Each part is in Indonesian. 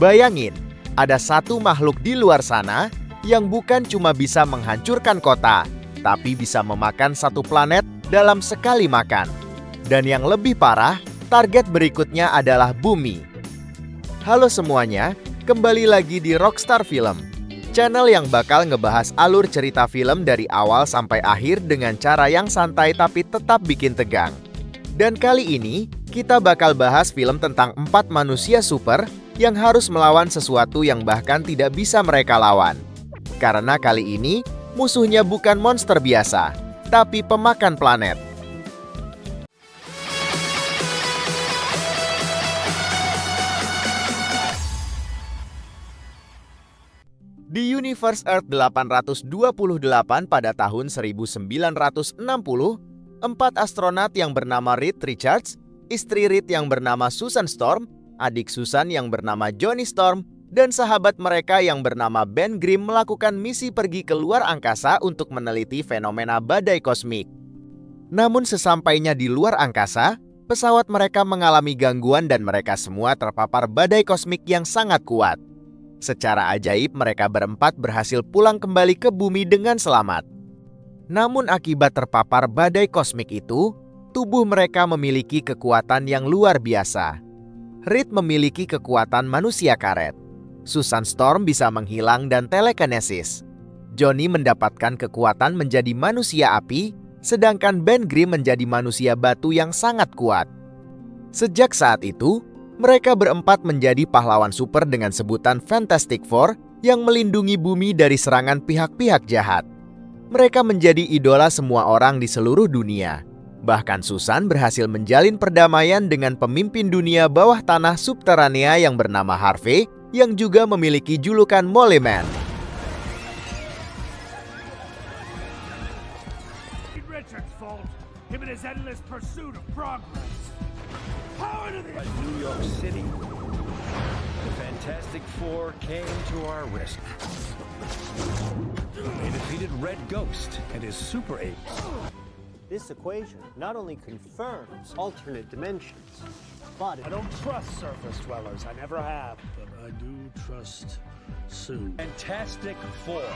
Bayangin, ada satu makhluk di luar sana yang bukan cuma bisa menghancurkan kota, tapi bisa memakan satu planet dalam sekali makan. Dan yang lebih parah, target berikutnya adalah bumi. Halo semuanya, kembali lagi di Rockstar Film, channel yang bakal ngebahas alur cerita film dari awal sampai akhir dengan cara yang santai tapi tetap bikin tegang. Dan kali ini, kita bakal bahas film tentang 4 manusia super yang harus melawan sesuatu yang bahkan tidak bisa mereka lawan. Karena kali ini, musuhnya bukan monster biasa, tapi pemakan planet. Di Universe Earth 828 pada tahun 1960, 4 astronot yang bernama Reed Richards, istri Reed yang bernama Susan Storm, adik Susan yang bernama Johnny Storm, dan sahabat mereka yang bernama Ben Grimm melakukan misi pergi ke luar angkasa untuk meneliti fenomena badai kosmik. Namun sesampainya di luar angkasa, pesawat mereka mengalami gangguan dan mereka semua terpapar badai kosmik yang sangat kuat. Secara ajaib mereka berempat berhasil pulang kembali ke bumi dengan selamat. Namun akibat terpapar badai kosmik itu, tubuh mereka memiliki kekuatan yang luar biasa. Reed memiliki kekuatan manusia karet. Susan Storm bisa menghilang dan telekinesis. Johnny mendapatkan kekuatan menjadi manusia api, sedangkan Ben Grimm menjadi manusia batu yang sangat kuat. Sejak saat itu, mereka berempat menjadi pahlawan super dengan sebutan Fantastic Four yang melindungi bumi dari serangan pihak-pihak jahat. Mereka menjadi idola semua orang di seluruh dunia. Bahkan Susan berhasil menjalin perdamaian dengan pemimpin dunia bawah tanah subterania yang bernama Harvey, yang juga memiliki julukan Mole Man. New York City, the Fantastic Four came to our rescue. They defeated Red Ghost and his super apes. This equation not only confirms alternate dimensions, but I don't trust surface dwellers. I never have. But I do trust Sue. Fantastic Four.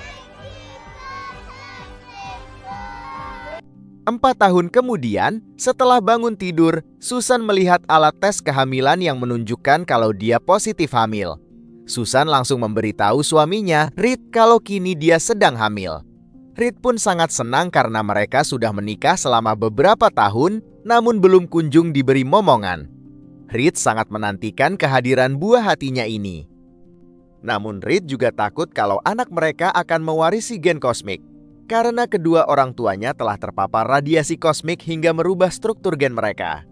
4 tahun kemudian, setelah bangun tidur, Susan melihat alat tes kehamilan yang menunjukkan kalau dia positif hamil. Susan langsung memberitahu suaminya, Reed, kalau kini dia sedang hamil. Reed pun sangat senang karena mereka sudah menikah selama beberapa tahun, namun belum kunjung diberi momongan. Reed sangat menantikan kehadiran buah hatinya ini. Namun Reed juga takut kalau anak mereka akan mewarisi gen kosmik, karena kedua orang tuanya telah terpapar radiasi kosmik hingga merubah struktur gen mereka.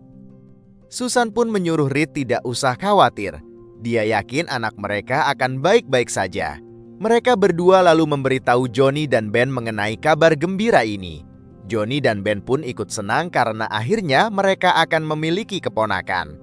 Susan pun menyuruh Reed tidak usah khawatir. Dia yakin anak mereka akan baik-baik saja. Mereka berdua lalu memberitahu Johnny dan Ben mengenai kabar gembira ini. Johnny dan Ben pun ikut senang karena akhirnya mereka akan memiliki keponakan.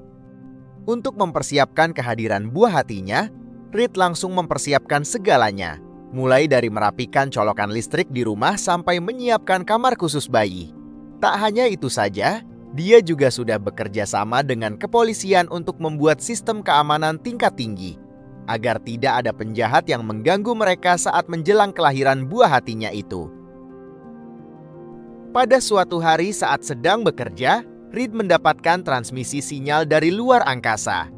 Untuk mempersiapkan kehadiran buah hatinya, Reed langsung mempersiapkan segalanya. Mulai dari merapikan colokan listrik di rumah sampai menyiapkan kamar khusus bayi. Tak hanya itu saja, dia juga sudah bekerja sama dengan kepolisian untuk membuat sistem keamanan tingkat tinggi, agar tidak ada penjahat yang mengganggu mereka saat menjelang kelahiran buah hatinya itu. Pada suatu hari saat sedang bekerja, Reed mendapatkan transmisi sinyal dari luar angkasa.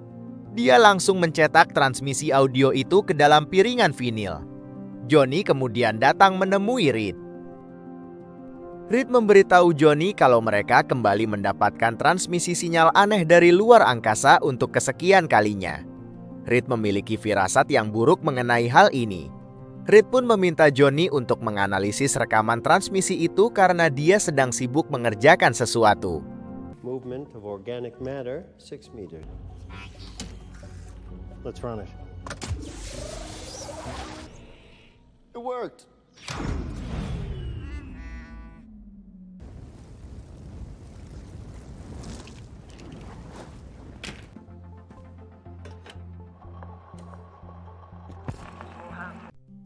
Dia langsung mencetak transmisi audio itu ke dalam piringan vinil. Johnny kemudian datang menemui Reed. Reed memberitahu Johnny kalau mereka kembali mendapatkan transmisi sinyal aneh dari luar angkasa untuk kesekian kalinya. Reed memiliki firasat yang buruk mengenai hal ini. Reed pun meminta Johnny untuk menganalisis rekaman transmisi itu karena dia sedang sibuk mengerjakan sesuatu. movement of organic matter 6 meters. Let's run it. It worked.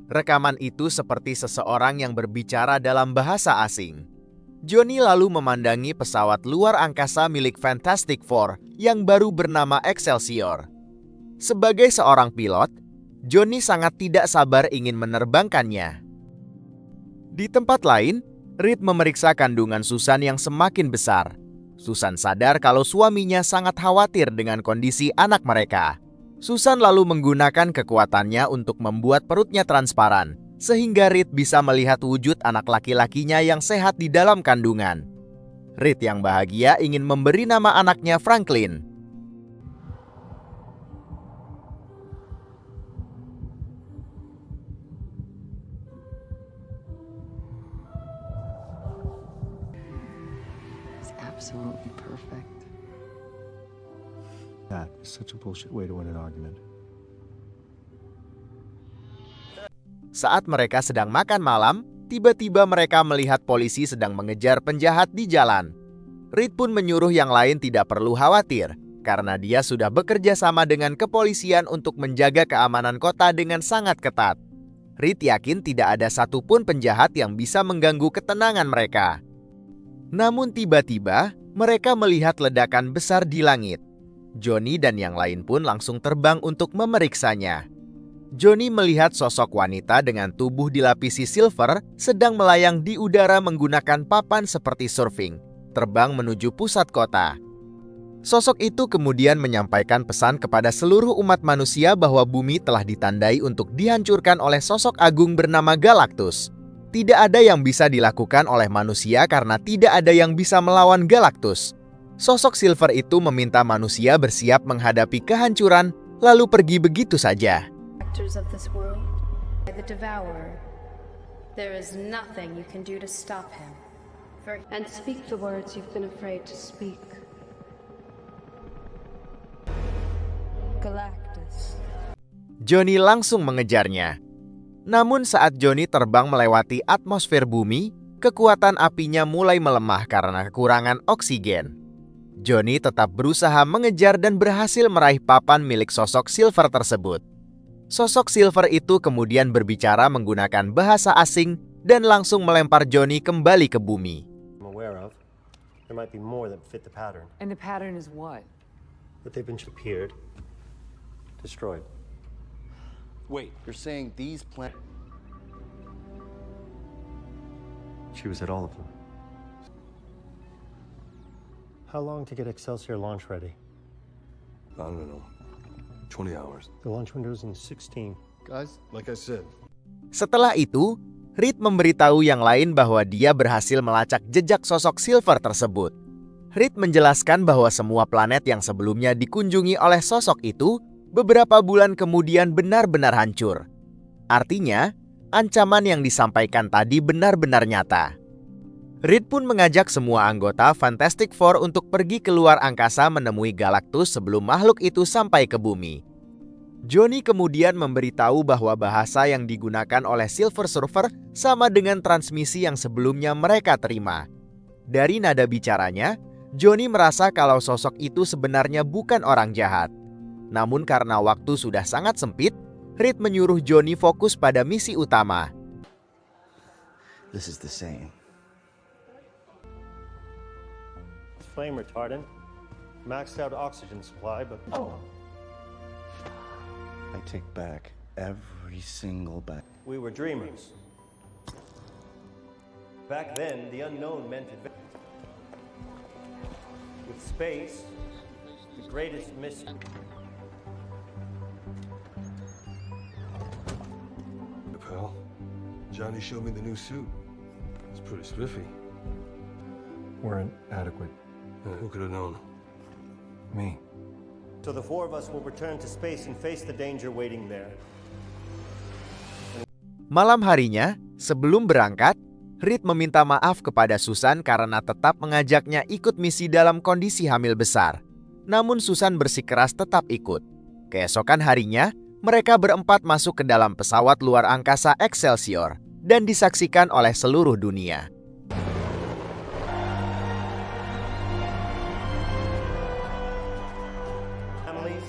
Rekaman itu seperti seseorang yang berbicara dalam bahasa asing. Johnny lalu memandangi pesawat luar angkasa milik Fantastic Four yang baru bernama Excelsior. Sebagai seorang pilot, Johnny sangat tidak sabar ingin menerbangkannya. Di tempat lain, Reed memeriksa kandungan Susan yang semakin besar. Susan sadar kalau suaminya sangat khawatir dengan kondisi anak mereka. Susan lalu menggunakan kekuatannya untuk membuat perutnya transparan, sehingga Reed bisa melihat wujud anak laki-lakinya yang sehat di dalam kandungan. Reed yang bahagia ingin memberi nama anaknya Franklin. Absolutely perfect. That is such a bullshit way to win an argument. Saat mereka sedang makan malam, tiba-tiba mereka melihat polisi sedang mengejar penjahat di jalan. Reed pun menyuruh yang lain tidak perlu khawatir, karena dia sudah bekerja sama dengan kepolisian untuk menjaga keamanan kota dengan sangat ketat. Reed yakin tidak ada satupun penjahat yang bisa mengganggu ketenangan mereka. Namun tiba-tiba, mereka melihat ledakan besar di langit. Johnny dan yang lain pun langsung terbang untuk memeriksanya. Johnny melihat sosok wanita dengan tubuh dilapisi silver sedang melayang di udara menggunakan papan seperti surfing, terbang menuju pusat kota. Sosok itu kemudian menyampaikan pesan kepada seluruh umat manusia bahwa bumi telah ditandai untuk dihancurkan oleh sosok agung bernama Galactus. Tidak ada yang bisa dilakukan oleh manusia karena tidak ada yang bisa melawan Galactus. Sosok silver itu meminta manusia bersiap menghadapi kehancuran, lalu pergi begitu saja. Of this world, the devourer. There is nothing you can do to stop him. And speak the words you've been afraid to speak. Galactus. Johnny langsung mengejarnya. Namun saat Johnny terbang melewati atmosfer bumi, kekuatan apinya mulai melemah karena kekurangan oksigen. Johnny tetap berusaha mengejar dan berhasil meraih papan milik sosok silver tersebut. Sosok silver itu kemudian berbicara menggunakan bahasa asing dan langsung melempar Johnny kembali ke bumi. I'm aware of. There might be more that fit the pattern. And the pattern is what? That they've been appeared, destroyed. Wait, you're saying these planets... She was at all of them. How long to get Excelsior launch ready? I don't know. 20 hours. The launch window's in 16. Guys, like I said. Setelah itu, Reed memberitahu yang lain bahwa dia berhasil melacak jejak sosok silver tersebut. Reed menjelaskan bahwa semua planet yang sebelumnya dikunjungi oleh sosok itu beberapa bulan kemudian benar-benar hancur. Artinya, ancaman yang disampaikan tadi benar-benar nyata. Reed pun mengajak semua anggota Fantastic Four untuk pergi keluar angkasa menemui Galactus sebelum makhluk itu sampai ke bumi. Johnny kemudian memberitahu bahwa bahasa yang digunakan oleh Silver Surfer sama dengan transmisi yang sebelumnya mereka terima. Dari nada bicaranya, Johnny merasa kalau sosok itu sebenarnya bukan orang jahat. Namun karena waktu sudah sangat sempit, Reed menyuruh Johnny fokus pada misi utama. This is the same. Flame retardant. Maxed out oxygen supply, but... I take back every single bag. We were dreamers. Back then, the unknown meant adventure. With space, the greatest mystery. Pal, Johnny showed me the new suit. It's pretty spiffy. Weren't adequate. Who could have known? Me. So the four of us will return to space and face the danger waiting there. Malam harinya, sebelum berangkat, Reed meminta maaf kepada Susan karena tetap mengajaknya ikut misi dalam kondisi hamil besar. Namun Susan bersikeras tetap ikut. Keesokan harinya, mereka berempat masuk ke dalam pesawat luar angkasa Excelsior dan disaksikan oleh seluruh dunia. Families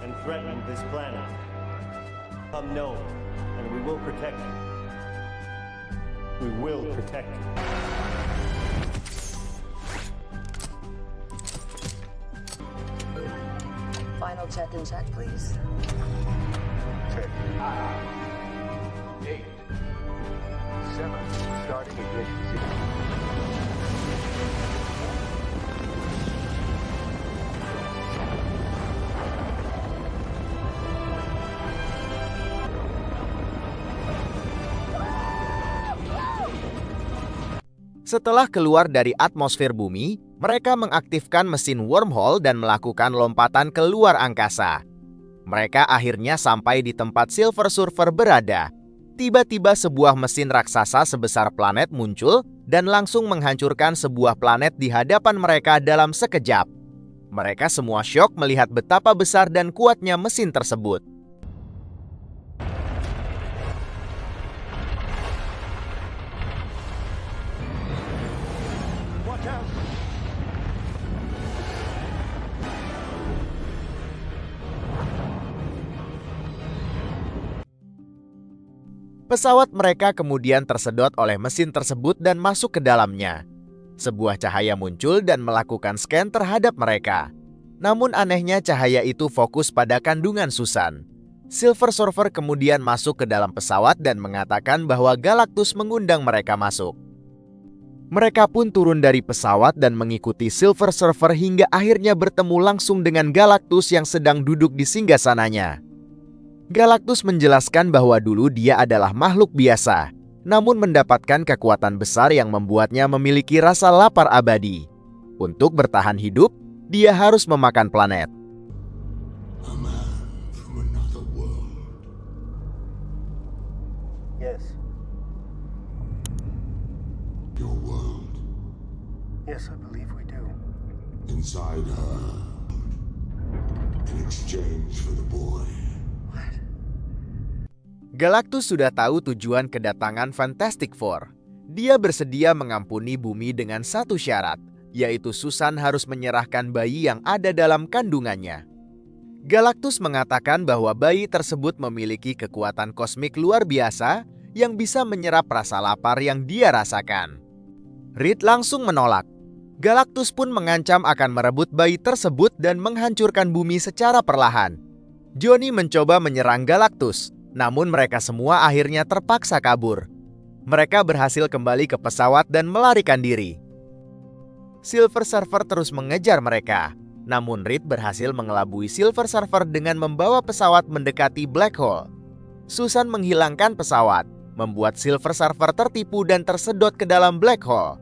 and threaten this planet. Come known, and we will protect you. We will protect you. Final check and check, please. Check. 8, 7, starting ignition sequence. Setelah keluar dari atmosfer bumi, mereka mengaktifkan mesin wormhole dan melakukan lompatan keluar angkasa. Mereka akhirnya sampai di tempat Silver Surfer berada. Tiba-tiba sebuah mesin raksasa sebesar planet muncul dan langsung menghancurkan sebuah planet di hadapan mereka dalam sekejap. Mereka semua syok melihat betapa besar dan kuatnya mesin tersebut. Pesawat mereka kemudian tersedot oleh mesin tersebut dan masuk ke dalamnya. Sebuah cahaya muncul dan melakukan scan terhadap mereka. Namun anehnya cahaya itu fokus pada kandungan Susan. Silver Surfer kemudian masuk ke dalam pesawat dan mengatakan bahwa Galactus mengundang mereka masuk. Mereka pun turun dari pesawat dan mengikuti Silver Surfer hingga akhirnya bertemu langsung dengan Galactus yang sedang duduk di singgasananya. Galactus menjelaskan bahwa dulu dia adalah makhluk biasa, namun mendapatkan kekuatan besar yang membuatnya memiliki rasa lapar abadi. Untuk bertahan hidup, dia harus memakan planet. A man from another world. Yes. Your world. Yes, I believe we do. Inside her. In exchange for the boy. Galactus sudah tahu tujuan kedatangan Fantastic Four. Dia bersedia mengampuni bumi dengan satu syarat, yaitu Susan harus menyerahkan bayi yang ada dalam kandungannya. Galactus mengatakan bahwa bayi tersebut memiliki kekuatan kosmik luar biasa yang bisa menyerap rasa lapar yang dia rasakan. Reed langsung menolak. Galactus pun mengancam akan merebut bayi tersebut dan menghancurkan bumi secara perlahan. Johnny mencoba menyerang Galactus, namun mereka semua akhirnya terpaksa kabur. Mereka berhasil kembali ke pesawat dan melarikan diri. Silver Surfer terus mengejar mereka, namun Reed berhasil mengelabui Silver Surfer dengan membawa pesawat mendekati Black Hole. Susan menghilangkan pesawat, membuat Silver Surfer tertipu dan tersedot ke dalam Black Hole.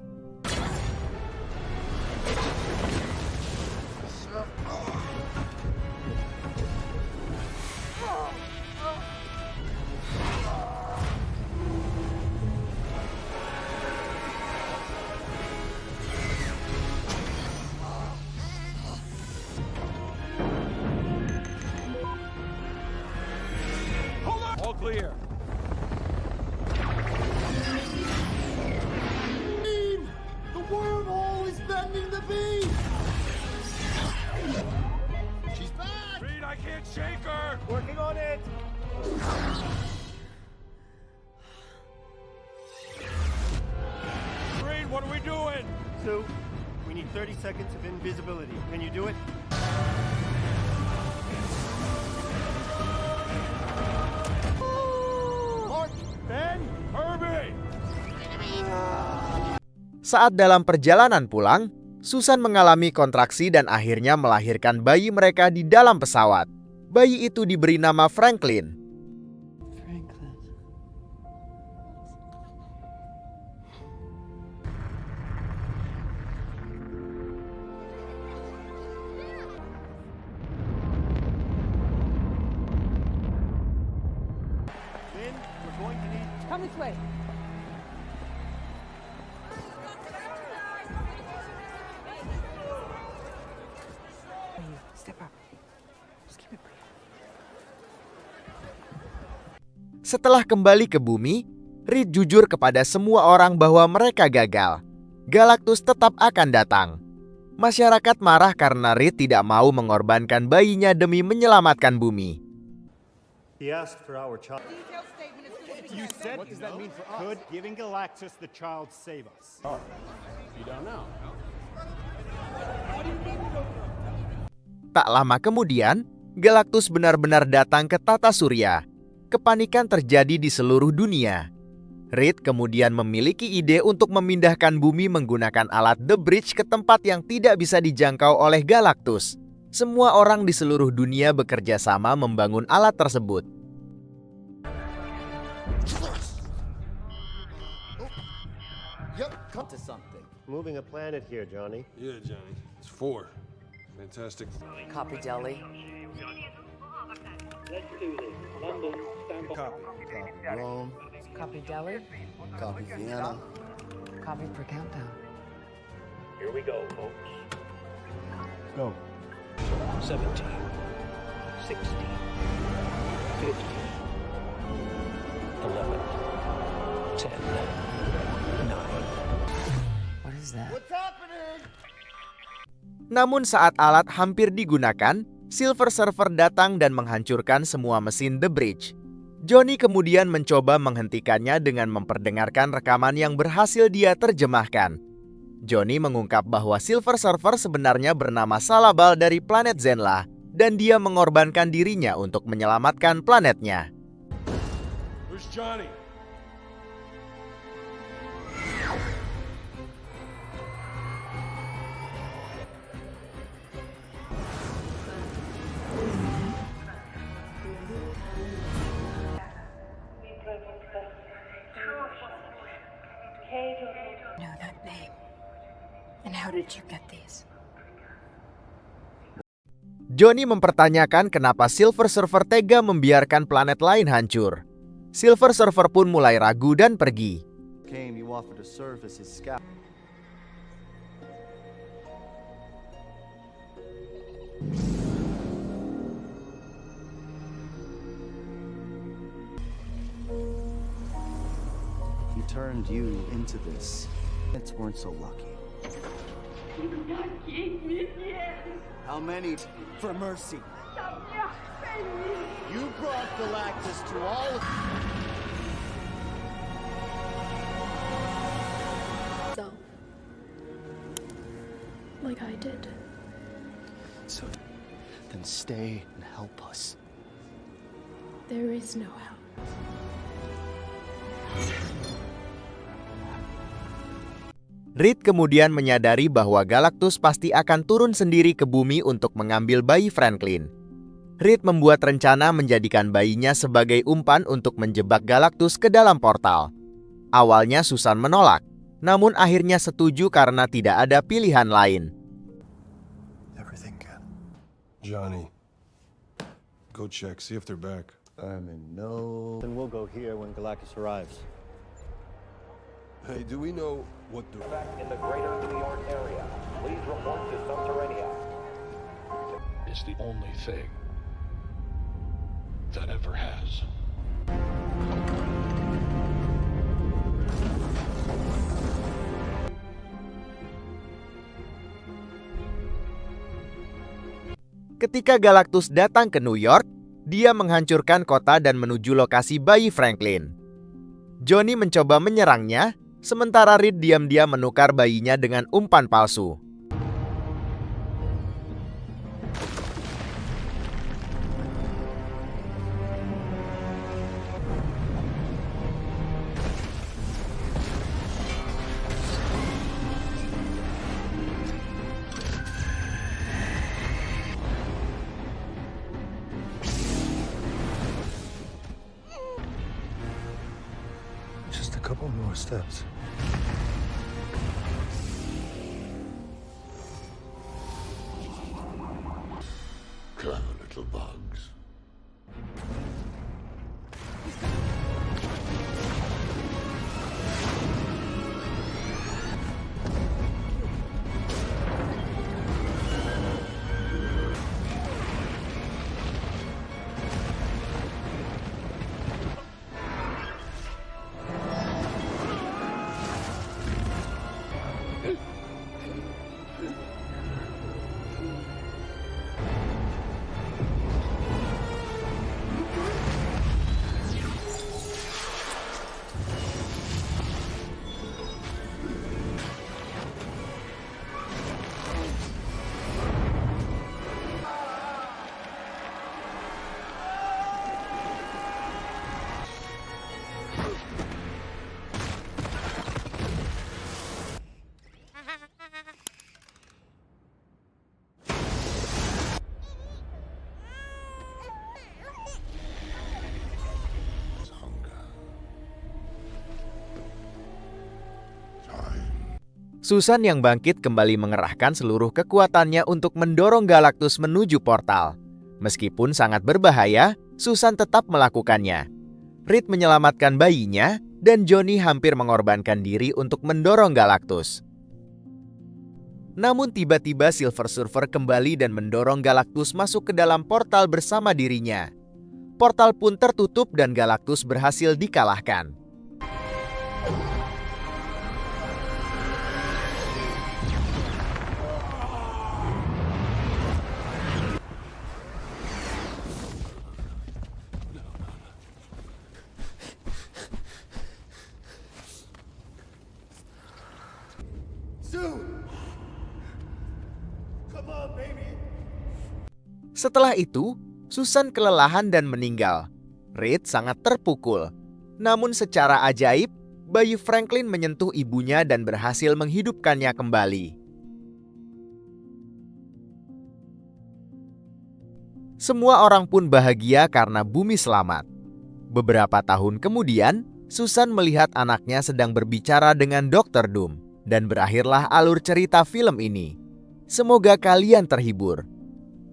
All clear. The wormhole is bending the beam! She's back! Reed, I can't shake her! Working on it! Reed, what are we doing? Sue, we need 30 seconds of invisibility. Can you do it? Mark, Ben, Herbie! Saat dalam perjalanan pulang, Susan mengalami kontraksi dan akhirnya melahirkan bayi mereka di dalam pesawat. Bayi itu diberi nama Franklin. Lynn, we're going to need... Come this way. Step up. Just keep it brief. Setelah kembali ke bumi, Reed jujur kepada semua orang bahwa mereka gagal. Galactus tetap akan datang. Masyarakat marah karena Reed tidak mau mengorbankan bayinya demi menyelamatkan bumi. He asked for our child. You said what does that mean for us? Could giving Galactus the child save us? You don't know. Tak lama kemudian, Galactus benar-benar datang ke tata surya. Kepanikan terjadi di seluruh dunia. Reed kemudian memiliki ide untuk memindahkan bumi menggunakan alat The Bridge ke tempat yang tidak bisa dijangkau oleh Galactus. Semua orang di seluruh dunia bekerja sama membangun alat tersebut. Come to something. Moving a planet here, Johnny. Yeah, Johnny. It's 4. Fantastic. Copy, Delhi. Copy. Rome. Copy, Delhi. Copy Vienna. Copy for countdown. Here we go, folks. Go. 17, 16, 15, 11, 10, 9. What is that? Namun saat alat hampir digunakan, Silver Surfer datang dan menghancurkan semua mesin The Bridge. Johnny kemudian mencoba menghentikannya dengan memperdengarkan rekaman yang berhasil dia terjemahkan. Johnny mengungkap bahwa Silver Surfer sebenarnya bernama Salabal dari planet Zenla, dan dia mengorbankan dirinya untuk menyelamatkan planetnya. Where's Johnny? Know that name. And how did you get these? Johnny mempertanyakan kenapa Silver Surfer tega membiarkan planet lain hancur. Silver Surfer pun mulai ragu dan pergi. You offered to serve as his scout. He turned you into this. It's weren't so lucky. How many for mercy? You brought Galactus to all of So, like I did. So then stay and help us. There is no help. Reed kemudian menyadari bahwa Galactus pasti akan turun sendiri ke bumi untuk mengambil bayi Franklin. Reed membuat rencana menjadikan bayinya sebagai umpan untuk menjebak Galactus ke dalam portal. Awalnya Susan menolak, namun akhirnya setuju karena tidak ada pilihan lain. Everything, Ken. Johnny. Go check, see if they're back. I'm in no. Then we'll go here when Galactus arrives. Hey, do we know what the... Back in the greater New York area. Please report to Subterranea. It's the only thing that ever has. Ketika Galactus datang ke New York, dia menghancurkan kota dan menuju lokasi bayi Franklin. Johnny mencoba menyerangnya, sementara Reed diam-diam menukar bayinya dengan umpan palsu. Just a couple more steps. Clever little bugs. Susan yang bangkit kembali mengerahkan seluruh kekuatannya untuk mendorong Galactus menuju portal. Meskipun sangat berbahaya, Susan tetap melakukannya. Reed menyelamatkan bayinya, dan Johnny hampir mengorbankan diri untuk mendorong Galactus. Namun tiba-tiba Silver Surfer kembali dan mendorong Galactus masuk ke dalam portal bersama dirinya. Portal pun tertutup dan Galactus berhasil dikalahkan. Setelah itu, Susan kelelahan dan meninggal. Reed sangat terpukul. Namun secara ajaib, bayi Franklin menyentuh ibunya dan berhasil menghidupkannya kembali. Semua orang pun bahagia karena bumi selamat. Beberapa tahun kemudian, Susan melihat anaknya sedang berbicara dengan Dr. Doom, dan berakhirlah alur cerita film ini. Semoga kalian terhibur.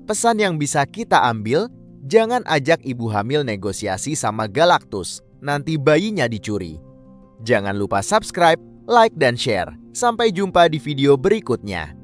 Pesan yang bisa kita ambil, jangan ajak ibu hamil negosiasi sama Galactus, nanti bayinya dicuri. Jangan lupa subscribe, like, dan share. Sampai jumpa di video berikutnya.